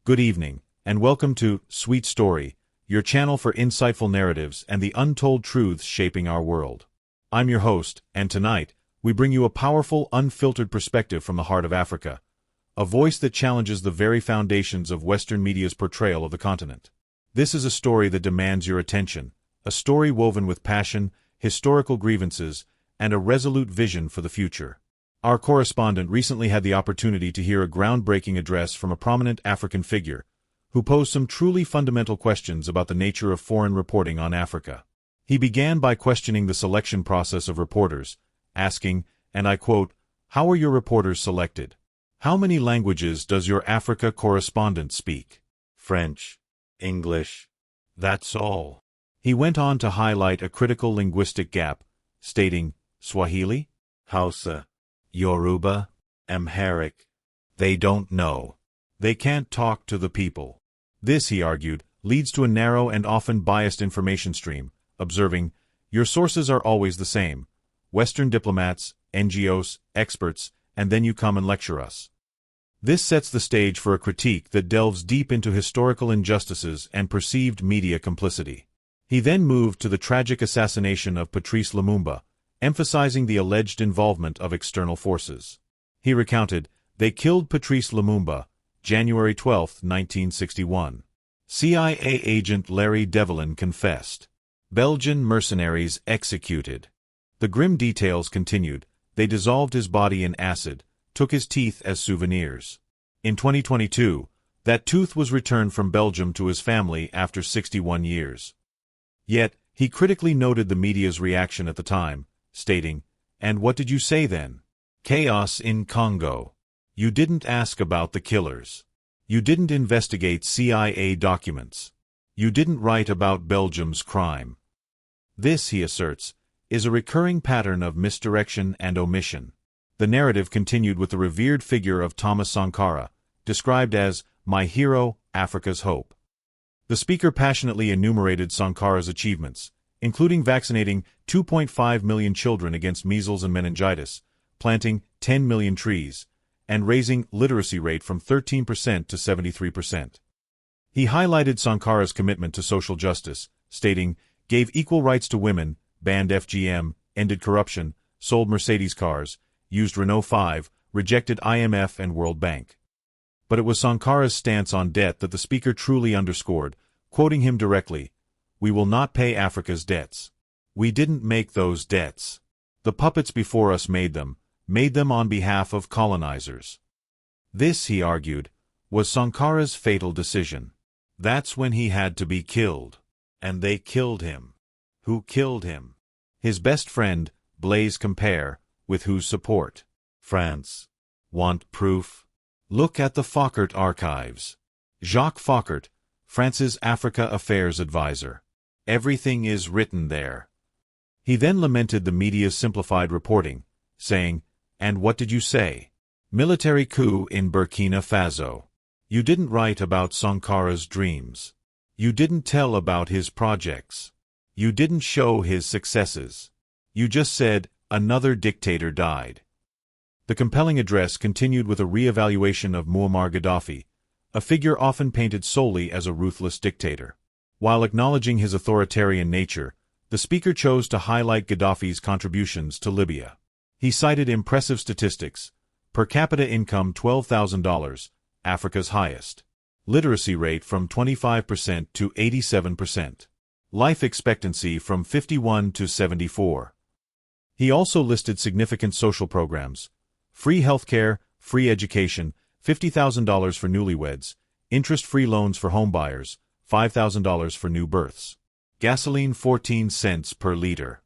Good evening, and welcome to Sweet Story, your channel for insightful narratives and the untold truths shaping our world. I'm your host, and tonight, we bring you a powerful, unfiltered perspective from the heart of Africa, a voice that challenges the very foundations of Western media's portrayal of the continent. This is a story that demands your attention, a story woven with passion, historical grievances, and a resolute vision for the future. Our correspondent recently had the opportunity to hear a groundbreaking address from a prominent African figure, who posed some truly fundamental questions about the nature of foreign reporting on Africa. He began by questioning the selection process of reporters, asking, and I quote, "How are your reporters selected? How many languages does your Africa correspondent speak? French, English, that's all." He went on to highlight a critical linguistic gap, stating, Swahili, Hausa, Yoruba, Amharic. They don't know. They can't talk to the people. This, he argued, leads to a narrow and often biased information stream, observing, your sources are always the same. Western diplomats, NGOs, experts, and then you come and lecture us. This sets the stage for a critique that delves deep into historical injustices and perceived media complicity. He then moved to the tragic assassination of Patrice Lumumba, emphasizing the alleged involvement of external forces. He recounted, they killed Patrice Lumumba, January 12, 1961. CIA agent Larry Devlin confessed. Belgian mercenaries executed. The grim details continued. They dissolved his body in acid, took his teeth as souvenirs. In 2022, that tooth was returned from Belgium to his family after 61 years. Yet, he critically noted the media's reaction at the time, stating, and what did you say then? Chaos in Congo. You didn't ask about the killers. You didn't investigate CIA documents. You didn't write about Belgium's crime. This, he asserts, is a recurring pattern of misdirection and omission. The narrative continued with the revered figure of Thomas Sankara, described as, my hero, Africa's hope. The speaker passionately enumerated Sankara's achievements, including vaccinating 2.5 million children against measles and meningitis, planting 10 million trees, and raising literacy rate from 13% to 73%. He highlighted Sankara's commitment to social justice, stating, gave equal rights to women, banned FGM, ended corruption, sold Mercedes cars, used Renault 5, rejected IMF and World Bank. But it was Sankara's stance on debt that the speaker truly underscored, quoting him directly, we will not pay Africa's debts. We didn't make those debts. The puppets before us made them on behalf of colonizers. This, he argued, was Sankara's fatal decision. That's when he had to be killed. And they killed him. Who killed him? His best friend, Blaise Compaoré, with whose support? France. Want proof? Look at the Foccart archives. Jacques Foccart, France's Africa Affairs advisor. Everything is written there. He then lamented the media's simplified reporting, saying, and what did you say? Military coup in Burkina Faso. You didn't write about Sankara's dreams. You didn't tell about his projects. You didn't show his successes. You just said, another dictator died. The compelling address continued with a re-evaluation of Muammar Gaddafi, a figure often painted solely as a ruthless dictator. While acknowledging his authoritarian nature, the speaker chose to highlight Gaddafi's contributions to Libya. He cited impressive statistics: per capita income $12,000, Africa's highest. Literacy rate from 25% to 87%. Life expectancy from 51 to 74. He also listed significant social programs: free healthcare, free education, $50,000 for newlyweds, interest-free loans for homebuyers, $5,000 for new births. Gasoline 14 cents per liter.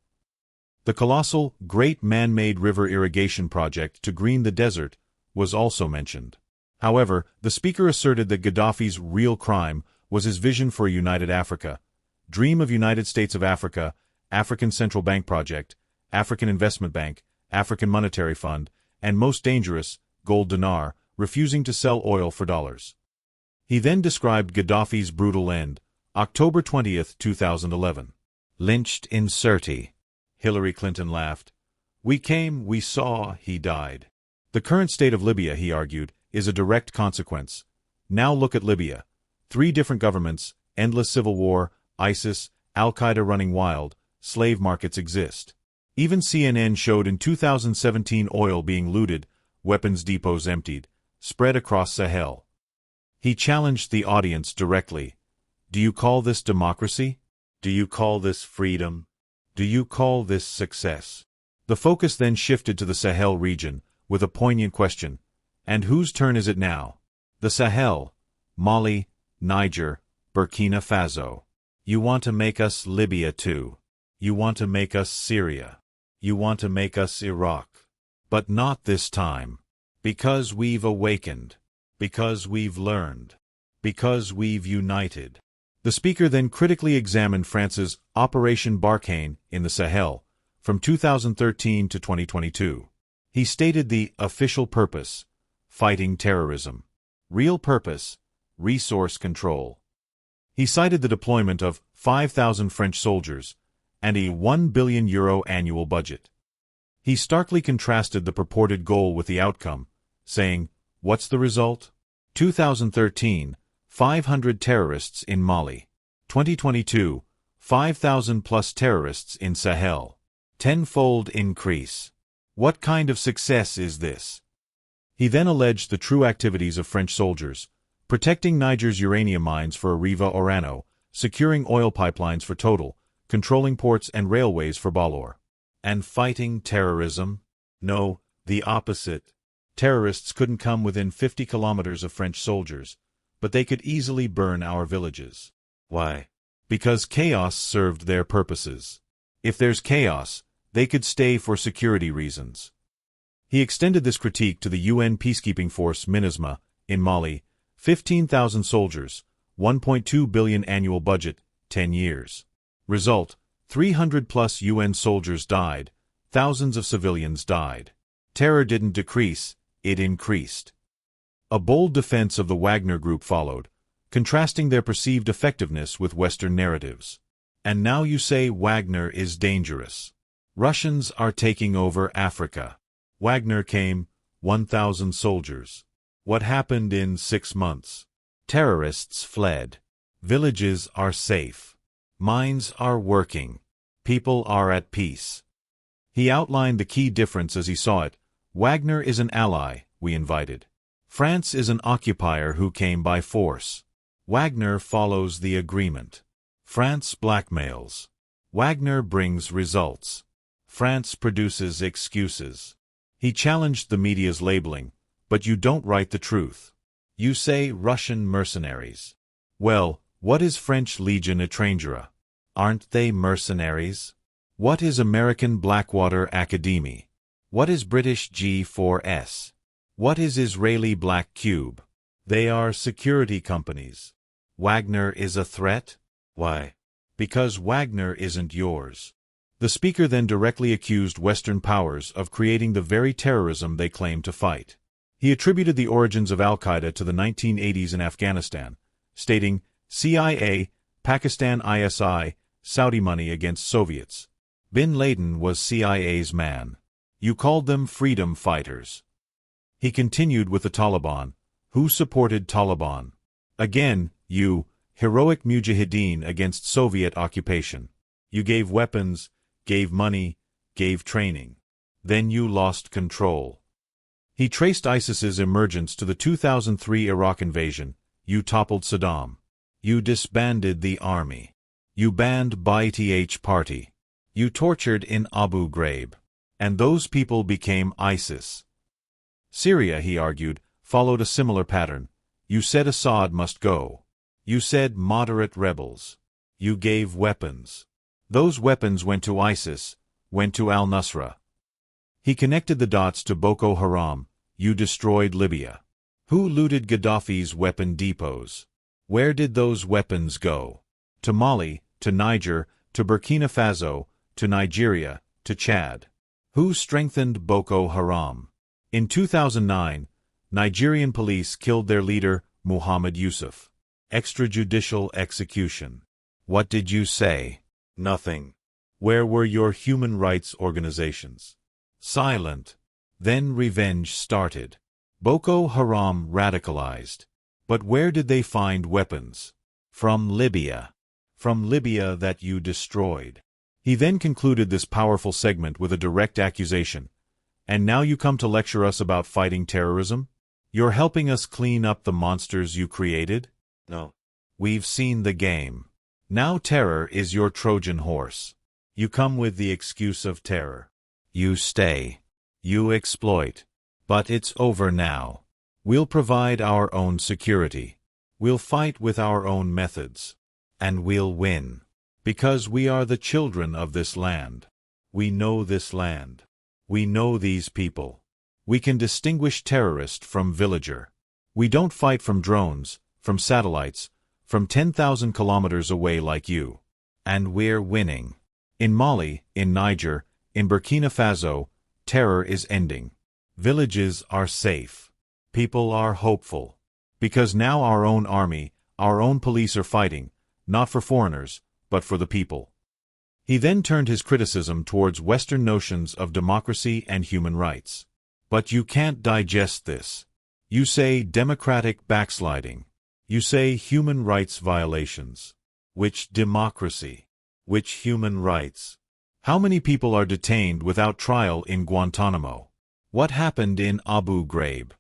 The colossal, great man-made river irrigation project to green the desert was also mentioned. However, the speaker asserted that Gaddafi's real crime was his vision for a united Africa, dream of United States of Africa, African Central Bank Project, African Investment Bank, African Monetary Fund, and most dangerous, gold dinar, refusing to sell oil for dollars. He then described Gaddafi's brutal end, October 20, 2011. Lynched in Sirte. Hillary Clinton laughed. We came, we saw, he died. The current state of Libya, he argued, is a direct consequence. Now look at Libya. 3 different governments, endless civil war, ISIS, Al-Qaeda running wild, slave markets exist. Even CNN showed in 2017 oil being looted, weapons depots emptied, spread across Sahel. He challenged the audience directly. Do you call this democracy? Do you call this freedom? Do you call this success? The focus then shifted to the Sahel region, with a poignant question. And whose turn is it now? The Sahel, Mali, Niger, Burkina Faso. You want to make us Libya too. You want to make us Syria. You want to make us Iraq. But not this time. Because we've awakened. Because we've learned. Because we've united. The speaker then critically examined France's Operation Barkhane in the Sahel from 2013 to 2022. He stated the official purpose, fighting terrorism. Real purpose, resource control. He cited the deployment of 5,000 French soldiers and a €1 billion annual budget. He starkly contrasted the purported goal with the outcome, saying, what's the result? 2013, 500 terrorists in Mali. 2022, 5,000 plus terrorists in Sahel. Tenfold increase. What kind of success is this? He then alleged the true activities of French soldiers, protecting Niger's uranium mines for Arriva Orano, securing oil pipelines for Total, controlling ports and railways for Balor. And fighting terrorism? No, the opposite. Terrorists couldn't come within 50 kilometers of French soldiers, but they could easily burn our villages. Why? Because chaos served their purposes. If there's chaos, they could stay for security reasons. He extended this critique to the UN peacekeeping force MINUSMA in Mali, 15,000 soldiers, 1.2 billion annual budget, 10 years. Result, 300+ UN soldiers died, thousands of civilians died. Terror didn't decrease, it increased. A bold defense of the Wagner Group followed, contrasting their perceived effectiveness with Western narratives. And now you say Wagner is dangerous. Russians are taking over Africa. Wagner came, 1,000 soldiers. What happened in 6 months? Terrorists fled. Villages are safe. Mines are working. People are at peace. He outlined the key difference as he saw it. Wagner is an ally we invited. France is an occupier who came by force. Wagner follows the agreement. France blackmails. Wagner brings results. France produces excuses. He challenged the media's labeling, but you don't write the truth. You say Russian mercenaries. Well, what is French Legion Étrangère? Aren't they mercenaries? What is American Blackwater Academy? What is British G4S? What is Israeli Black Cube? They are security companies. Wagner is a threat? Why? Because Wagner isn't yours. The speaker then directly accused Western powers of creating the very terrorism they claim to fight. He attributed the origins of Al-Qaeda to the 1980s in Afghanistan, stating, CIA, Pakistan ISI, Saudi money against Soviets. Bin Laden was CIA's man. You called them freedom fighters. He continued with the Taliban. Who supported Taliban? Again, you, heroic mujahideen against Soviet occupation. You gave weapons, gave money, gave training. Then you lost control. He traced ISIS's emergence to the 2003 Iraq invasion. You toppled Saddam. You disbanded the army. You banned Ba'ath Party. You tortured in Abu Ghraib. And those people became ISIS. Syria, he argued, followed a similar pattern. You said Assad must go. You said moderate rebels. You gave weapons. Those weapons went to ISIS, went to al-Nusra. He connected the dots to Boko Haram. You destroyed Libya. Who looted Gaddafi's weapon depots? Where did those weapons go? To Mali, to Niger, to Burkina Faso, to Nigeria, to Chad. Who strengthened Boko Haram? In 2009, Nigerian police killed their leader, Muhammad Yusuf. Extrajudicial execution. What did you say? Nothing. Where were your human rights organizations? Silent. Then revenge started. Boko Haram radicalized. But where did they find weapons? From Libya. From Libya that you destroyed. He then concluded this powerful segment with a direct accusation. And now you come to lecture us about fighting terrorism? You're helping us clean up the monsters you created? No. We've seen the game. Now terror is your Trojan horse. You come with the excuse of terror. You stay. You exploit. But it's over now. We'll provide our own security. We'll fight with our own methods. And we'll win. Because we are the children of this land. We know this land. We know these people. We can distinguish terrorist from villager. We don't fight from drones, from satellites, from 10,000 kilometers away like you. And we're winning. In Mali, in Niger, in Burkina Faso, terror is ending. Villages are safe. People are hopeful. Because now our own army, our own police are fighting, not for foreigners, but for the people. He then turned his criticism towards Western notions of democracy and human rights. But you can't digest this. You say democratic backsliding. You say human rights violations. Which democracy? Which human rights? How many people are detained without trial in Guantanamo? What happened in Abu Ghraib?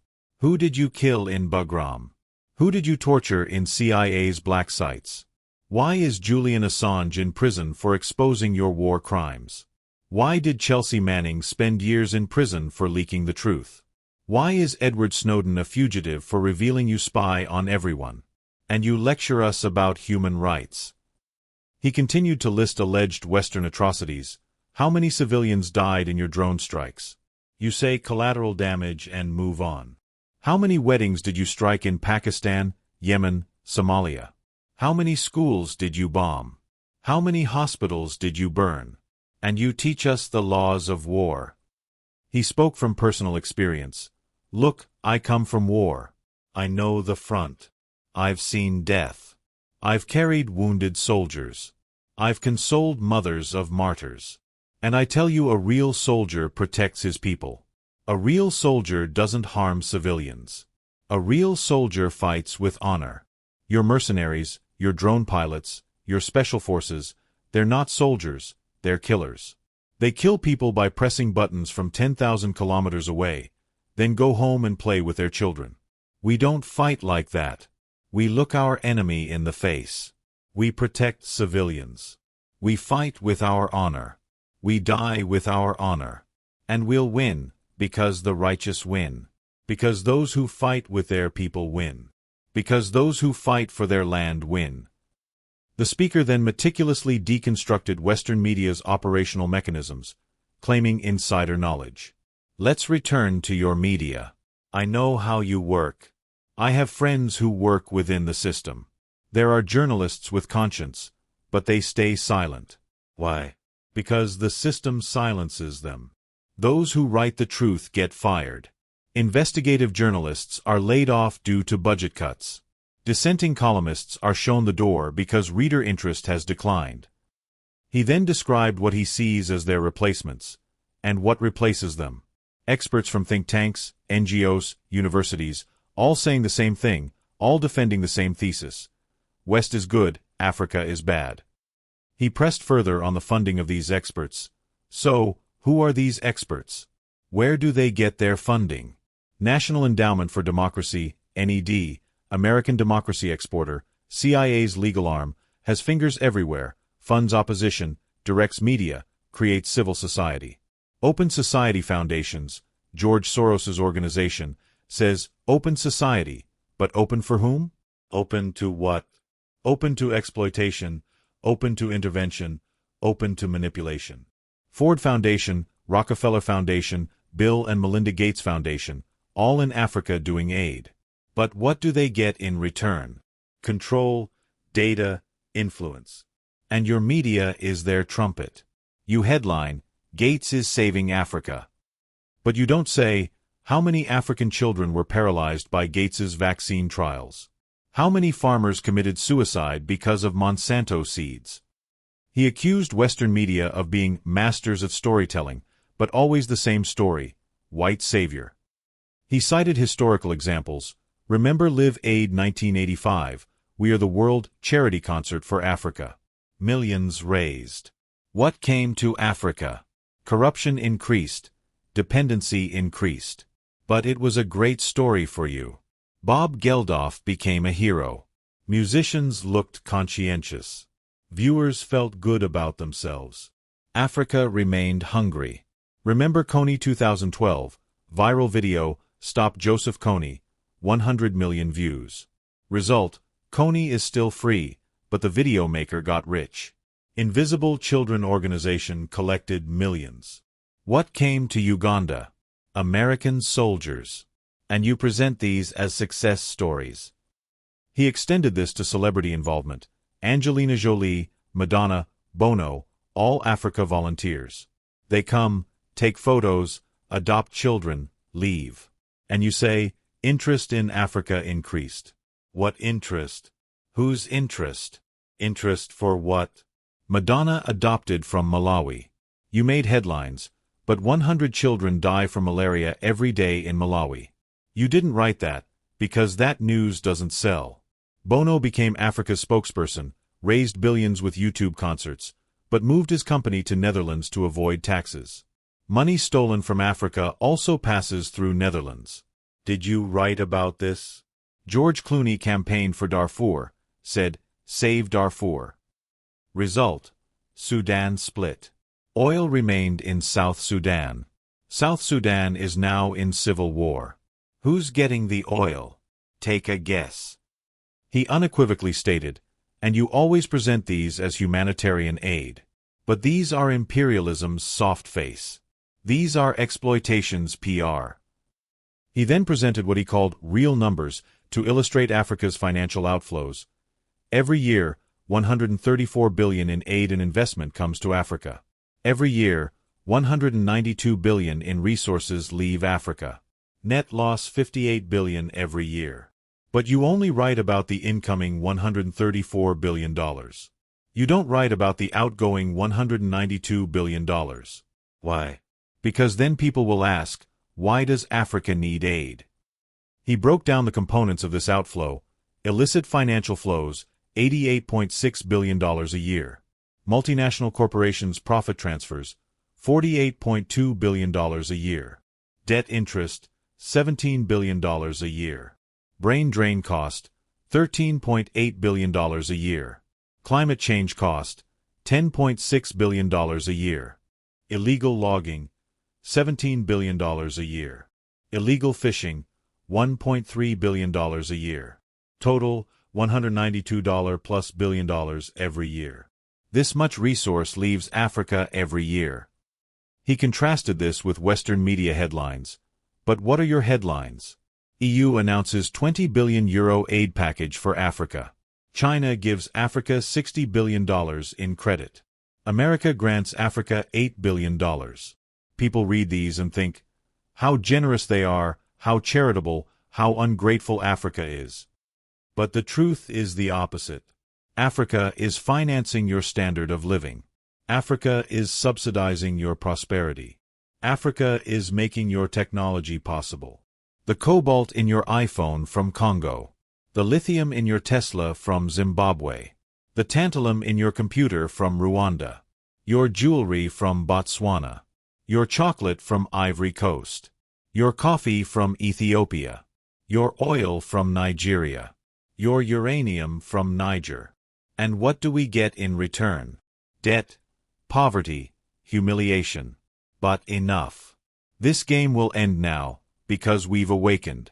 Who did you kill in Bagram? Who did you torture in CIA's black sites? Why is Julian Assange in prison for exposing your war crimes? Why did Chelsea Manning spend years in prison for leaking the truth? Why is Edward Snowden a fugitive for revealing you spy on everyone? And you lecture us about human rights. He continued to list alleged Western atrocities. How many civilians died in your drone strikes? You say collateral damage and move on. How many weddings did you strike in Pakistan, Yemen, Somalia? How many schools did you bomb? How many hospitals did you burn? And you teach us the laws of war. He spoke from personal experience. Look, I come from war. I know the front. I've seen death. I've carried wounded soldiers. I've consoled mothers of martyrs. And I tell you, a real soldier protects his people. A real soldier doesn't harm civilians. A real soldier fights with honor. Your mercenaries, your drone pilots, your special forces, they're not soldiers, they're killers. They kill people by pressing buttons from 10,000 kilometers away, then go home and play with their children. We don't fight like that. We look our enemy in the face. We protect civilians. We fight with our honor. We die with our honor. And we'll win, because the righteous win. Because those who fight with their people win. Because those who fight for their land win. The speaker then meticulously deconstructed Western media's operational mechanisms, claiming insider knowledge. Let's return to your media. I know how you work. I have friends who work within the system. There are journalists with conscience, but they stay silent. Why? Because the system silences them. Those who write the truth get fired. Investigative journalists are laid off due to budget cuts. Dissenting columnists are shown the door because reader interest has declined. He then described what he sees as their replacements, and what replaces them. Experts from think tanks, NGOs, universities, all saying the same thing, all defending the same thesis. West is good, Africa is bad. He pressed further on the funding of these experts. So, who are these experts? Where do they get their funding? National Endowment for Democracy, NED, American Democracy Exporter, CIA's legal arm, has fingers everywhere, funds opposition, directs media, creates civil society. Open Society Foundations, George Soros's organization, says, open society, but open for whom? Open to what? Open to exploitation, open to intervention, open to manipulation. Ford Foundation, Rockefeller Foundation, Bill and Melinda Gates Foundation, all in Africa doing aid. But what do they get in return? Control, data, influence. And your media is their trumpet. You headline, Gates is saving Africa. But you don't say, how many African children were paralyzed by Gates's vaccine trials? How many farmers committed suicide because of Monsanto seeds? He accused Western media of being masters of storytelling, but always the same story, white savior. He cited historical examples, Remember Live Aid 1985, We Are the World charity concert for Africa. Millions raised. What came to Africa? Corruption increased. Dependency increased. But it was a great story for you. Bob Geldof became a hero. Musicians looked conscientious. Viewers felt good about themselves. Africa remained hungry. Remember Kony 2012, viral video, Stop Joseph Kony, 100 million views. Result, Kony is still free, but the video maker got rich. Invisible Children Organization collected millions. What came to Uganda? American soldiers. And you present these as success stories. He extended this to celebrity involvement. Angelina Jolie, Madonna, Bono, all Africa volunteers. They come, take photos, adopt children, leave. And you say, interest in Africa increased. What interest? Whose interest? Interest for what? Madonna adopted from Malawi. You made headlines, but 100 children die from malaria every day in Malawi. You didn't write that, because that news doesn't sell. Bono became Africa's spokesperson, raised billions with YouTube concerts, but moved his company to Netherlands to avoid taxes. Money stolen from Africa also passes through Netherlands. Did you write about this? George Clooney campaigned for Darfur, said, "Save Darfur." Result: Sudan split. Oil remained in South Sudan. South Sudan is now in civil war. Who's getting the oil? Take a guess. He unequivocally stated, and you always present these as humanitarian aid. But these are imperialism's soft face. These are exploitation's PR. He then presented what he called real numbers to illustrate Africa's financial outflows. Every year, 134 billion in aid and investment comes to Africa. Every year, 192 billion in resources leave Africa. Net loss 58 billion every year. But you only write about the incoming $134 billion. You don't write about the outgoing $192 billion. Why? Because then people will ask, why does Africa need aid? He broke down the components of this outflow. Illicit financial flows, $88.6 billion a year. Multinational corporations' profit transfers, $48.2 billion a year. Debt interest, $17 billion a year. Brain drain cost, $13.8 billion a year. Climate change cost, $10.6 billion a year. Illegal logging, $17 billion a year. Illegal fishing, $1.3 billion a year. Total, $192+ billion every year. This much resource leaves Africa every year. He contrasted this with Western media headlines. But what are your headlines? EU announces €20 billion aid package for Africa. China gives Africa $60 billion in credit. America grants Africa $8 billion. People read these and think, how generous they are, how charitable, how ungrateful Africa is. But the truth is the opposite. Africa is financing your standard of living. Africa is subsidizing your prosperity. Africa is making your technology possible. The cobalt in your iPhone from Congo. The lithium in your Tesla from Zimbabwe. The tantalum in your computer from Rwanda. Your jewelry from Botswana. Your chocolate from Ivory Coast. Your coffee from Ethiopia. Your oil from Nigeria. Your uranium from Niger. And what do we get in return? Debt, poverty, humiliation. But enough. This game will end now, because we've awakened.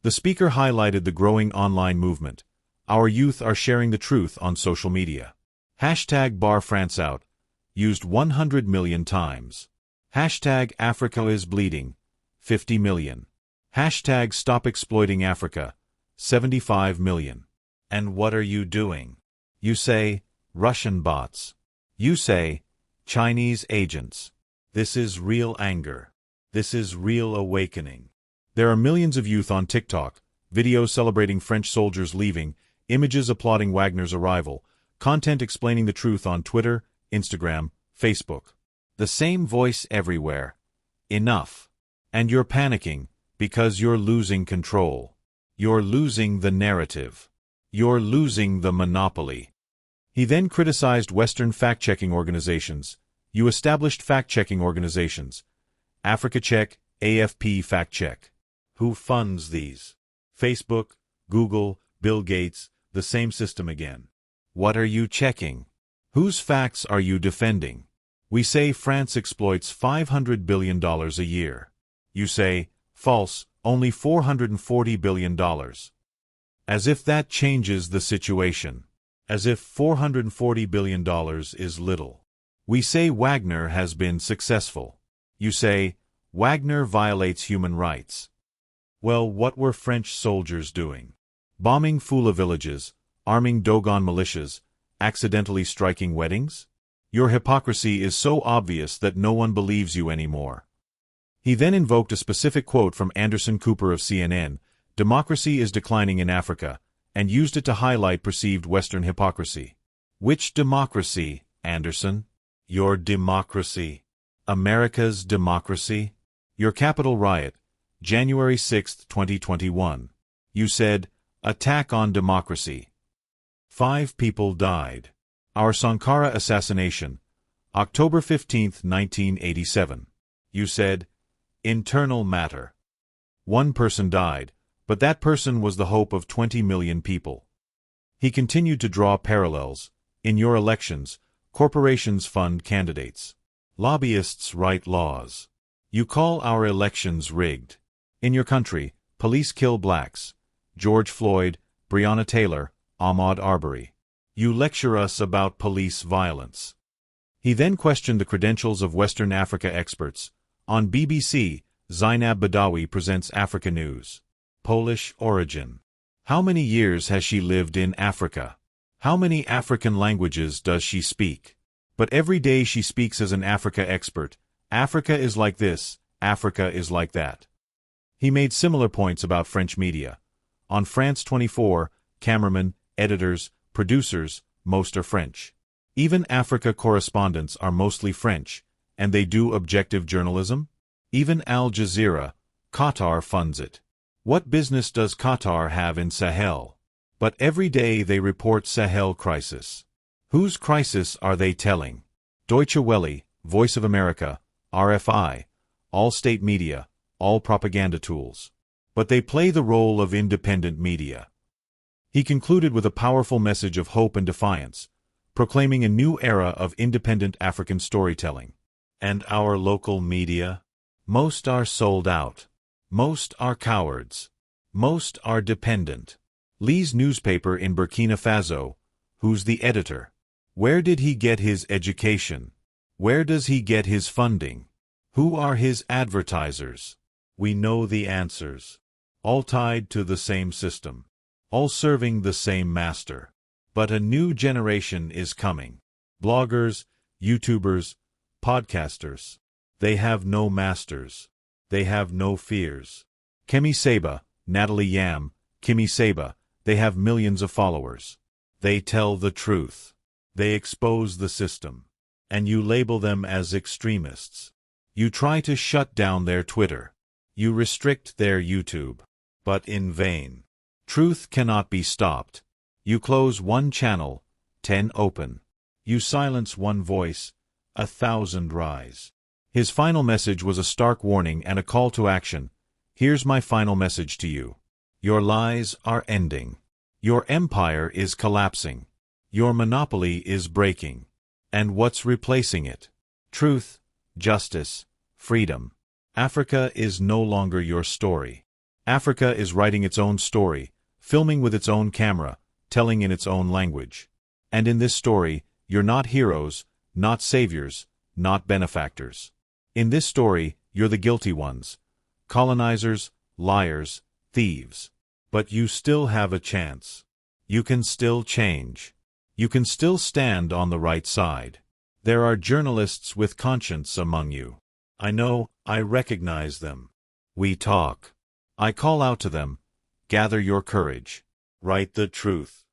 The speaker highlighted the growing online movement. Our youth are sharing the truth on social media. Hashtag #BarFranceOut, used 100 million times. Hashtag Africa is bleeding, 50 million. Hashtag Stop Exploiting Africa, 75 million. And what are you doing? You say, Russian bots. You say, Chinese agents. This is real anger. This is real awakening. There are millions of youth on TikTok, videos celebrating French soldiers leaving, images applauding Wagner's arrival, content explaining the truth on Twitter, Instagram, Facebook. The same voice everywhere. Enough. And you're panicking, because you're losing control. You're losing the narrative. You're losing the monopoly. He then criticized Western fact-checking organizations. You established fact-checking organizations. AfricaCheck, AFP Fact-Check. Who funds these? Facebook, Google, Bill Gates, the same system again. What are you checking? Whose facts are you defending? We say France exploits $500 billion a year. You say, false, only $440 billion. As if that changes the situation. As if $440 billion is little. We say Wagner has been successful. You say, Wagner violates human rights. Well, what were French soldiers doing? Bombing Fula villages, arming Dogon militias, accidentally striking weddings? Your hypocrisy is so obvious that no one believes you anymore. He then invoked a specific quote from Anderson Cooper of CNN, "Democracy is declining in Africa," and used it to highlight perceived Western hypocrisy. Which democracy, Anderson? Your democracy. America's democracy? Your Capitol riot, January 6, 2021. You said, attack on democracy. 5 people died. Our Sankara assassination, October 15, 1987. You said, internal matter. 1 person died, but that person was the hope of 20 million people. He continued to draw parallels. In your elections, corporations fund candidates. Lobbyists write laws. You call our elections rigged. In your country, police kill blacks. George Floyd, Breonna Taylor, Ahmaud Arbery. You lecture us about police violence. He then questioned the credentials of Western Africa experts. On BBC, Zainab Badawi presents Africa News. Polish origin. How many years has she lived in Africa? How many African languages does she speak? But every day she speaks as an Africa expert. Africa is like this, Africa is like that. He made similar points about French media. On France 24, cameramen, editors, producers, most are French. Even Africa correspondents are mostly French, and they do objective journalism? Even Al Jazeera, Qatar funds it. What business does Qatar have in Sahel? But every day they report Sahel crisis. Whose crisis are they telling? Deutsche Welle, Voice of America, RFI, all state media, all propaganda tools. But they play the role of independent media. He concluded with a powerful message of hope and defiance, proclaiming a new era of independent African storytelling. And our local media? Most are sold out. Most are cowards. Most are dependent. Lee's newspaper in Burkina Faso. Who's the editor? Where did he get his education? Where does he get his funding? Who are his advertisers? We know the answers. All tied to the same system. All serving the same master. But a new generation is coming. Bloggers, YouTubers, podcasters. They have no masters. They have no fears. Kemi Seba, Natalie Yam, Kimi Seba, they have millions of followers. They tell the truth. They expose the system. And you label them as extremists. You try to shut down their Twitter. You restrict their YouTube. But in vain. Truth cannot be stopped. You close one channel, 10 open. You silence one voice, 1,000 rise. His final message was a stark warning and a call to action. Here's my final message to you. Your lies are ending. Your empire is collapsing. Your monopoly is breaking. And what's replacing it? Truth, justice, freedom. Africa is no longer your story. Africa is writing its own story, filming with its own camera, telling in its own language. And in this story, you're not heroes, not saviors, not benefactors. In this story, you're the guilty ones. Colonizers, liars, thieves. But you still have a chance. You can still change. You can still stand on the right side. There are journalists with conscience among you. I know, I recognize them. We talk. I call out to them, gather your courage. Write the truth.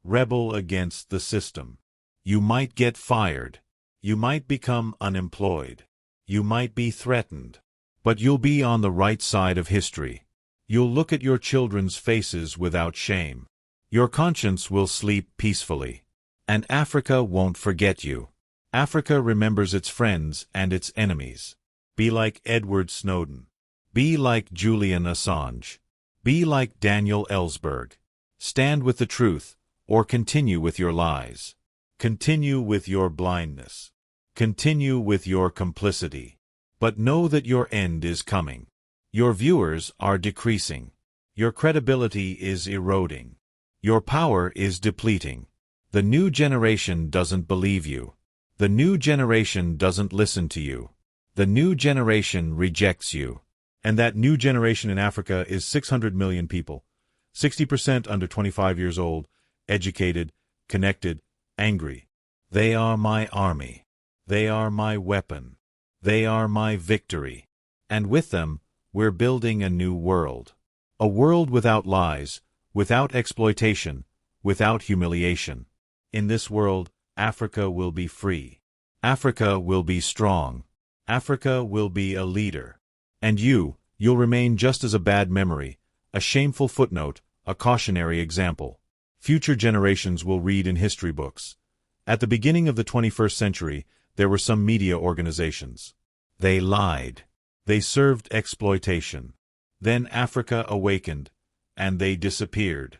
Rebel against the system. You might get fired. You might become unemployed. You might be threatened. But you'll be on the right side of history. You'll look at your children's faces without shame. Your conscience will sleep peacefully. And Africa won't forget you. Africa remembers its friends and its enemies. Be like Edward Snowden. Be like Julian Assange. Be like Daniel Ellsberg. Stand with the truth, or continue with your lies. Continue with your blindness. Continue with your complicity. But know that your end is coming. Your viewers are decreasing. Your credibility is eroding. Your power is depleting. The new generation doesn't believe you. The new generation doesn't listen to you. The new generation rejects you. And that new generation in Africa is 600 million people. 60% under 25 years old, educated, connected, angry. They are my army. They are my weapon. They are my victory. And with them, we're building a new world. A world without lies, without exploitation, without humiliation. In this world, Africa will be free. Africa will be strong. Africa will be a leader. And you'll remain just as a bad memory, a shameful footnote, a cautionary example. Future generations will read in history books. At the beginning of the 21st century, there were some media organizations. They lied. They served exploitation. Then Africa awakened, and they disappeared.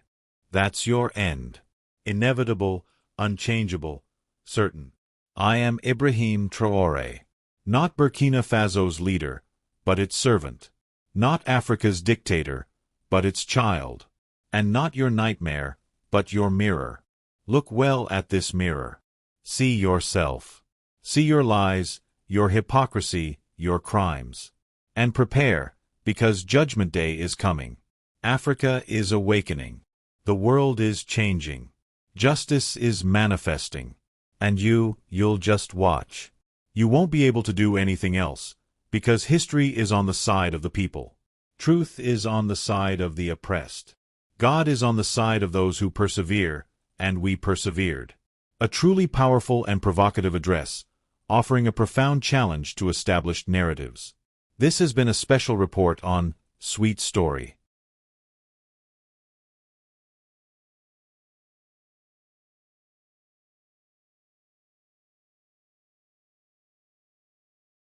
That's your end. Inevitable, unchangeable, certain. I am Ibrahim Traoré. Not Burkina Faso's leader, but its servant. Not Africa's dictator, but its child. And not your nightmare, but your mirror. Look well at this mirror. See yourself. See your lies, your hypocrisy, your crimes. And prepare, because Judgment Day is coming. Africa is awakening. The world is changing. Justice is manifesting. And you'll just watch. You won't be able to do anything else, because history is on the side of the people. Truth is on the side of the oppressed. God is on the side of those who persevere, and we persevered. A truly powerful and provocative address, offering a profound challenge to established narratives. This has been a special report on Sweet Story.